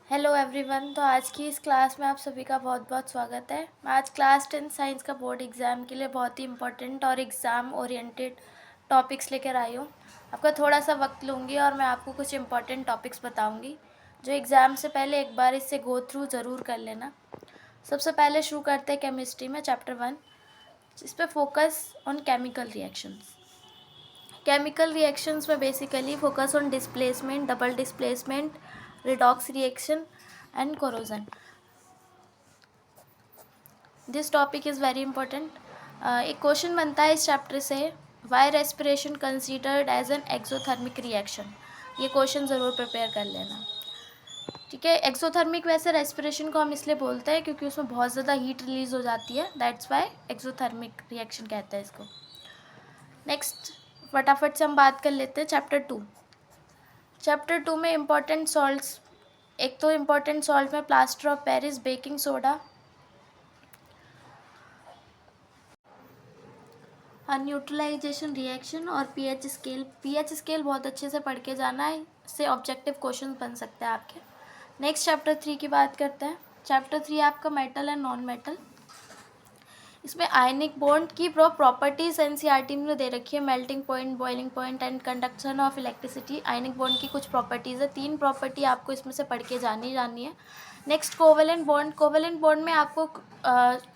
Hello everyone. तो आज की इस क्लास में आप सभी का बहुत बहुत स्वागत है। मैं आज क्लास 10 साइंस का बोर्ड एग्ज़ाम के लिए बहुत ही इम्पोर्टेंट और एग्ज़ाम ओरिएंटेड टॉपिक्स लेकर आई हूँ। आपका थोड़ा सा वक्त लूँगी और मैं आपको कुछ इम्पोर्टेंट टॉपिक्स बताऊँगी जो एग्ज़ाम से पहले एक बार इससे गो थ्रू ज़रूर कर लेना। सबसे पहले शुरू करते हैं केमिस्ट्री में चैप्टर 1, जिस पे focus on chemical reactions. Chemical reactions में basically focus on displacement, double displacement, redox reaction and corrosion. This topic is very important. एक क्वेश्चन बनता है इस चैप्टर से, why respiration considered as an exothermic reaction. ये question ज़रूर prepare कर लेना, ठीक है। एक्सोथर्मिक वैसे रेस्पिरेशन को हम इसलिए बोलते हैं क्योंकि उसमें बहुत ज़्यादा हीट रिलीज हो जाती है, दैट्स वाई एक्सोथर्मिक रिएक्शन कहते हैं इसको। नेक्स्ट फटाफट से हम बात कर लेते हैं चैप्टर टू में इम्पॉर्टेंट सॉल्ट्स। एक तो इम्पॉर्टेंट सॉल्ट में plaster of Paris, baking soda, neutralisation reaction और पीएच स्केल। पीएच स्केल बहुत अच्छे से पढ़ के जाना है, इससे ऑब्जेक्टिव क्वेश्चन बन सकते हैं आपके। नेक्स्ट चैप्टर 3 की बात करते हैं। चैप्टर 3 आपका मेटल एंड नॉन मेटल। इसमें आयनिक बॉन्ड की प्रॉपर्टीज एनसीईआरटी में दे रखी है, melting point, boiling point and conduction of electricity. Ionic bond की कुछ प्रॉपर्टीज़ है, 3 प्रॉपर्टी आपको इसमें से पढ़ के जानी है। Next covalent bond. Covalent bond में आपको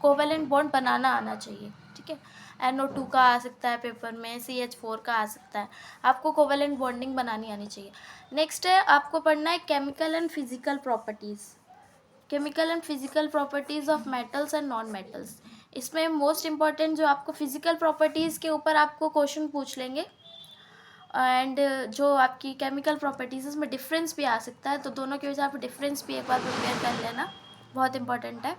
कोवेलेंट बॉन्ड बनाना आना चाहिए, ठीक है। NO2 का आ सकता है पेपर में, CH4 का आ सकता है, आपको कोवेलेंट बॉन्डिंग बनानी आनी चाहिए। नेक्स्ट है आपको पढ़ना है chemical and physical properties. Chemical and physical properties of metals and non metals. इसमें मोस्ट इम्पॉर्टेंट जो आपको फिजिकल प्रॉपर्टीज़ के ऊपर आपको क्वेश्चन पूछ लेंगे, एंड जो आपकी केमिकल प्रॉपर्टीज़ उसमें डिफरेंस भी आ सकता है, तो दोनों की वजह आप डिफरेंस भी एक बार प्रिपेयर कर लेना, बहुत इंपॉर्टेंट है।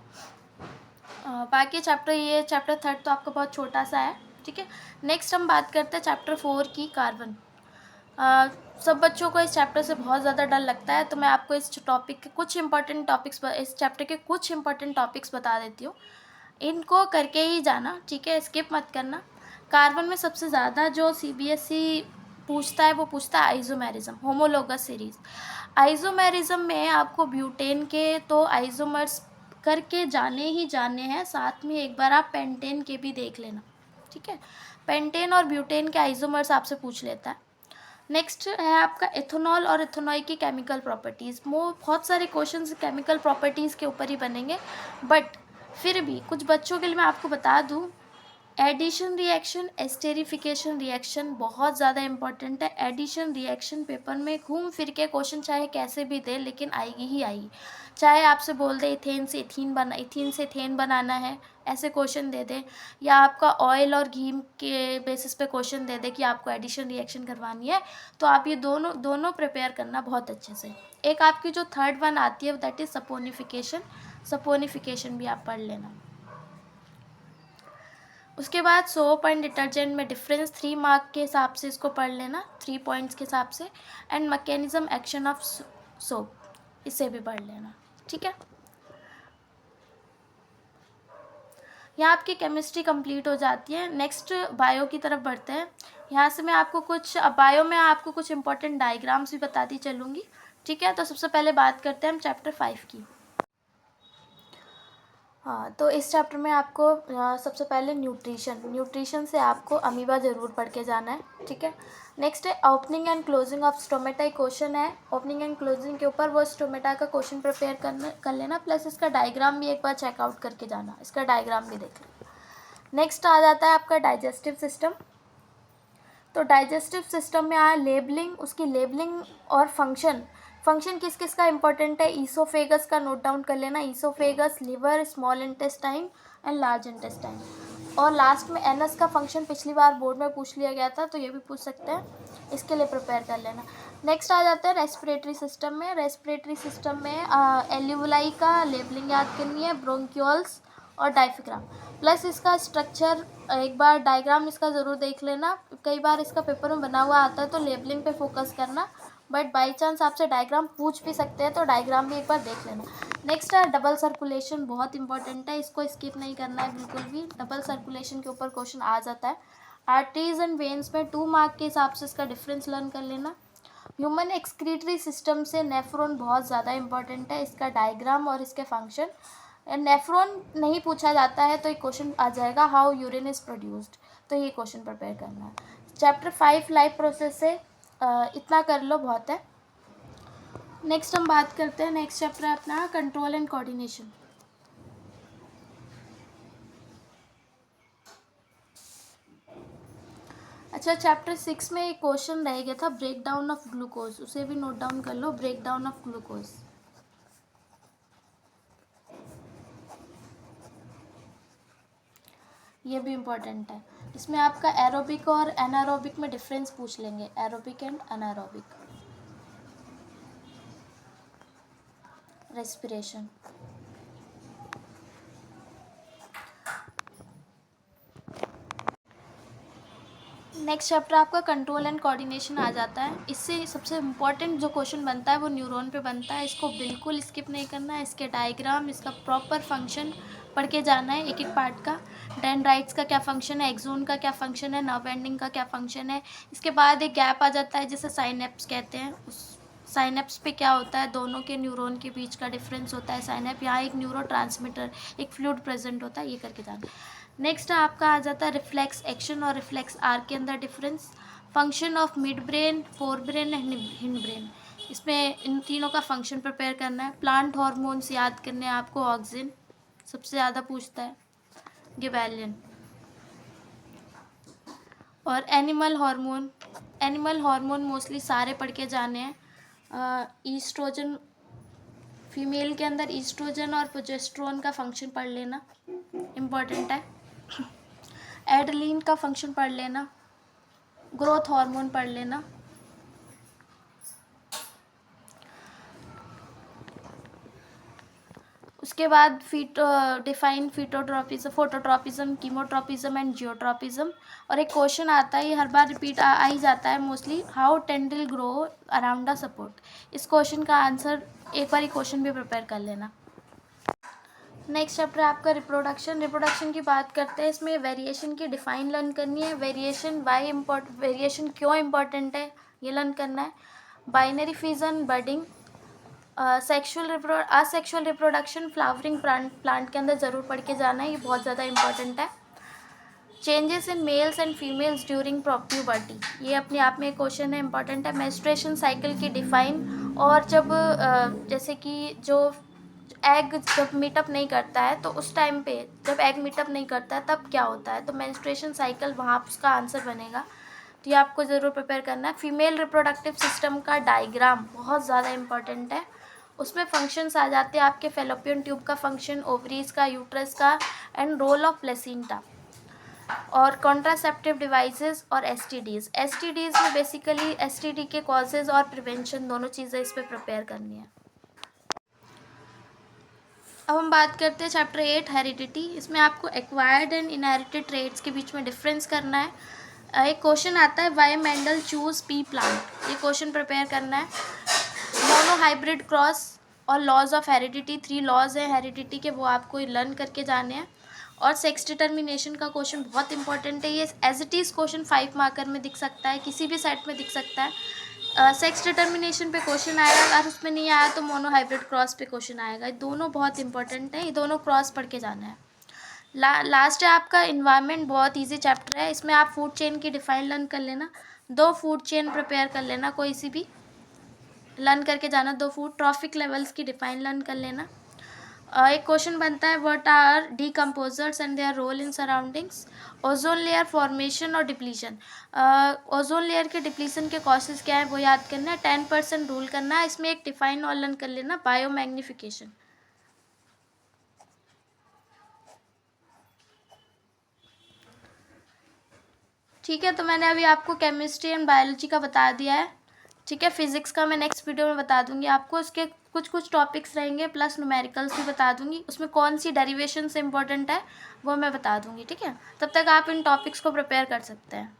बाकी चैप्टर 3 तो आपका बहुत छोटा सा है, ठीक है। नेक्स्ट हम बात करते हैं चैप्टर 4 की, कार्बन। सब बच्चों को इस चैप्टर से बहुत ज़्यादा डर लगता है, तो मैं आपको इस टॉपिक के कुछ इंपॉर्टेंट टॉपिक्स, इस चैप्टर के कुछ इंपॉर्टेंट टॉपिक्स बता देती हूँ, इनको करके ही जाना, ठीक है, स्किप मत करना। कार्बन में सबसे ज़्यादा जो CBSE पूछता है वो पूछता है आइसोमेरिज्म, होमोलोगस सीरीज। आइसोमेरिज्म में आपको ब्यूटेन के तो आइसोमर्स करके जाने ही जाने हैं, साथ में एक बार आप पेंटेन के भी देख लेना, ठीक है। पेंटेन और ब्यूटेन के आइसोमर्स आपसे पूछ लेता है। नेक्स्ट है आपका एथेनॉल और एथेनॉल की केमिकल प्रॉपर्टीज़। बहुत सारे क्वेश्चंस केमिकल प्रॉपर्टीज़ के ऊपर ही बनेंगे, बट फिर भी कुछ बच्चों के लिए मैं आपको बता दूं, एडिशन रिएक्शन, एस्टेरिफिकेशन रिएक्शन बहुत ज़्यादा इंपॉर्टेंट है। एडिशन रिएक्शन पेपर में घूम फिर के क्वेश्चन चाहे कैसे भी दे, लेकिन आएगी ही आएगी। चाहे आपसे बोल दे इथेन से इथेन बनाना है, ऐसे क्वेश्चन दे दे, या आपका ऑयल और घी के बेसिस पे क्वेश्चन दे दे कि आपको एडिशन रिएक्शन करवानी है, तो आप ये दोनों प्रिपेयर करना बहुत अच्छे से। एक आपकी जो थर्ड वन आती है दैट इज़ सपोनिफिकेशन भी आप पढ़ लेना। उसके बाद सोप एंड डिटर्जेंट में डिफरेंस 3 मार्क के हिसाब से इसको पढ़ लेना, 3 पॉइंट्स के हिसाब से। And mechanism action of soap, इसे भी पढ़ लेना, ठीक है। यहाँ आपकी केमिस्ट्री कंप्लीट हो जाती है। नेक्स्ट बायो की तरफ बढ़ते हैं। यहाँ से मैं आपको बायो में आपको कुछ इंपॉर्टेंट डायग्राम्स भी बताती चलूँगी, ठीक है। तो सबसे पहले बात करते हैं हम चैप्टर 5 की। हाँ, तो इस चैप्टर में आपको सबसे पहले न्यूट्रिशन से आपको अमीबा ज़रूर पढ़ के जाना है, ठीक है। नेक्स्ट है opening and closing of stomata. Question है ओपनिंग एंड क्लोजिंग के ऊपर, वो स्टोमेटा का क्वेश्चन प्रिपेयर कर लेना, प्लस इसका डायग्राम भी एक बार चेकआउट करके जाना, इसका डायग्राम भी देख लेना। नेक्स्ट आ जाता है आपका डाइजेस्टिव सिस्टम। तो डाइजेस्टिव सिस्टम में आया लेबलिंग, उसकी लेबलिंग और फंक्शन किस किस का इंपॉर्टेंट है। ईसोफेगस का नोट डाउन कर लेना, oesophagus, liver, small intestine and large intestine. और लास्ट में एनस का फंक्शन पिछली बार बोर्ड में पूछ लिया गया था, तो ये भी पूछ सकते हैं, इसके लिए प्रिपेयर कर लेना। नेक्स्ट आ जाता है रेस्पिरेटरी सिस्टम में। रेस्पिरेटरी सिस्टम में एल्यूवलाई का लेबलिंग याद करनी है, ब्रोंक्यूल्स और डायफ्राम, प्लस इसका स्ट्रक्चर एक बार डायग्राम इसका ज़रूर देख लेना। कई बार इसका पेपर में बना हुआ आता है, तो लेबलिंग पे फोकस करना, बट बाई चांस आपसे डायग्राम पूछ भी सकते हैं, तो डायग्राम भी एक बार देख लेना। नेक्स्ट है डबल सर्कुलेशन, बहुत इंपॉर्टेंट है, इसको स्किप नहीं करना है बिल्कुल भी। डबल सर्कुलेशन के ऊपर क्वेश्चन आ जाता है। आर्टरीज एंड वेन्स में 2 मार्क के हिसाब से इसका डिफरेंस लर्न कर लेना। ह्यूमन एक्सक्रीटरी सिस्टम से नेफ्रॉन बहुत ज़्यादा इंपॉर्टेंट है, इसका डायग्राम और इसके फंक्शन। नेफ्रॉन नहीं पूछा जाता है तो एक क्वेश्चन आ जाएगा हाउ यूरिन इज़ प्रोड्यूस्ड, तो ये क्वेश्चन प्रिपेयर करना है। चैप्टर 5 लाइफ प्रोसेस से इतना कर लो, बहुत है। नेक्स्ट हम बात करते हैं, नेक्स्ट चैप्टर है अपना कंट्रोल एंड कोऑर्डिनेशन। अच्छा, चैप्टर 6 में एक क्वेश्चन रह गया था ब्रेक डाउन ऑफ ग्लूकोज, उसे भी नोट डाउन कर लो, ब्रेक डाउन ऑफ ग्लूकोज। ये भी इम्पोर्टेंट है। इसमें आपका एरोबिक और एनारोबिक में डिफरेंस पूछ लेंगे, aerobic and anaerobic respiration. Next chapter आपका कंट्रोल एंड कोऑर्डिनेशन आ जाता है। इससे सबसे इम्पॉर्टेंट जो क्वेश्चन बनता है वो न्यूरॉन पे बनता है, इसको बिल्कुल स्किप नहीं करना है। इसके डायग्राम, इसका प्रॉपर फंक्शन पढ़ के जाना है एक एक पार्ट का। डेंड्राइट्स का क्या फंक्शन है, एक्सोन का क्या फंक्शन है, नर्व एंडिंग का क्या फंक्शन है। इसके बाद एक गैप आ जाता है जिसे साइनेप्स कहते हैं। उस साइनेप्स पे क्या होता है, दोनों के न्यूरॉन के बीच का डिफरेंस होता है साइनेप। यहाँ एक न्यूरोट्रांसमीटर, एक फ्लूइड प्रेजेंट होता है, ये करके जाना। नेक्स्ट आपका आ जाता है रिफ्लेक्स एक्शन और रिफ्लेक्स आर के अंदर difference, function of mid brain, fore brain and hind brain. इसमें इन तीनों का फंक्शन प्रिपेयर करना है। प्लांट हार्मोन्स याद करने हैं आपको, ऑक्सिन सबसे ज़्यादा पूछता है, गिबेलिन। और एनिमल हार्मोन मोस्टली सारे पढ़ के जाने हैं। ईस्ट्रोजन, फीमेल के अंदर ईस्ट्रोजन और प्रोजेस्टेरोन का फंक्शन पढ़ लेना, इम्पॉर्टेंट है। एड्रेनलिन का फंक्शन पढ़ लेना, ग्रोथ हार्मोन पढ़ लेना। उसके बाद define phototropism, chemotropism and geotropism. और एक क्वेश्चन आता है, ये हर बार रिपीट आ ही जाता है mostly, how tendril grow around the support. इस क्वेश्चन का आंसर एक बार क्वेश्चन भी प्रिपेयर कर लेना। नेक्स्ट चैप्टर है आपका रिप्रोडक्शन की बात करते हैं। इसमें वेरिएशन की डिफाइन लर्न करनी है, वेरिएशन क्यों इम्पोर्टेंट है ये लर्न करना है। Binary fission, budding, asexual reproduction, flowering plant के अंदर ज़रूर पढ़ के जाना है, ये बहुत ज़्यादा इंपॉर्टेंट है। Changes in males and females during puberty, ये अपने आप में एक क्वेश्चन है, इंपॉर्टेंट है। मेंस्ट्रुएशन साइकिल की डिफाइन, और जब जैसे कि जो एग जब मीटअप नहीं करता है तो उस टाइम पे, जब एग मीटअप नहीं करता है तब क्या होता है, तो मेंस्ट्रुएशन साइकिल वहाँ उसका आंसर बनेगा, तो ये आपको ज़रूर प्रिपेयर करना है। फीमेल रिप्रोडक्टिव सिस्टम का डायग्राम बहुत ज़्यादा इंपॉर्टेंट है, उसमें फंक्शंस आ जाते हैं आपके फेलोपियन ट्यूब का फंक्शन, ओवरीज का, यूट्रस का, एंड रोल ऑफ प्लेसेंटा। और कॉन्ट्रासेप्टिव डिवाइसेस और एसटीडीज़ में बेसिकली एसटीडी के कॉजेज़ और प्रिवेंशन, दोनों चीज़ें इस पर प्रिपेयर करनी है। अब हम बात करते हैं चैप्टर 8 हेरिडिटी। इसमें आपको एक्वायर्ड एंड इनहेरिटेड ट्रेट्स के बीच में डिफरेंस करना है। एक क्वेश्चन आता है why Mendel choose pea plant, ये क्वेश्चन प्रिपेयर करना है। मोनो हाइब्रिड क्रॉस और लॉज ऑफ हेरिडिटी, 3 लॉज हैं हेरिडिटी के, वो आपको लर्न करके जाने हैं। और सेक्स डिटर्मिनेशन का क्वेश्चन बहुत इंपॉर्टेंट है, ये as it is question 5 marker में दिख सकता है, किसी भी सेट में दिख सकता है। सेक्स डिटर्मिनेशन पे क्वेश्चन आएगा, अगर उसमें नहीं आया तो मोनो हाइब्रिड क्रॉस पे क्वेश्चन आएगा। ये दोनों बहुत इंपॉर्टेंट है, ये दोनों क्रॉस पढ़ के जाना है। लास्ट है आपका इन्वायरमेंट, बहुत इजी चैप्टर है। इसमें आप फूड चेन की डिफाइन लर्न कर लेना, 2 फूड चेन प्रिपेयर कर लेना, कोई सी भी लर्न करके जाना, 2 फूड। ट्रॉफिक लेवल्स की डिफाइन लर्न कर लेना। एक क्वेश्चन बनता है what are decomposers and their role in surroundings. Ozone layer formation और डिप्लीशन, ओजोन लेयर के डिप्लीशन के कॉजेज क्या है वो याद करना है। 10% रूल करना है। इसमें एक डिफाइन और लर्न कर लेना, बायोमैग्निफिकेशन। ठीक है, तो मैंने अभी आपको केमिस्ट्री एंड बायोलॉजी का बता दिया है। ठीक है, फिजिक्स का मैं नेक्स्ट वीडियो में बता दूंगी आपको, उसके कुछ टॉपिक्स रहेंगे, प्लस न्यूमेरिकल्स भी बता दूंगी, उसमें कौन सी डेरिवेशन से इंपॉर्टेंट है वो मैं बता दूंगी। ठीक है, तब तक आप इन टॉपिक्स को प्रिपेयर कर सकते हैं।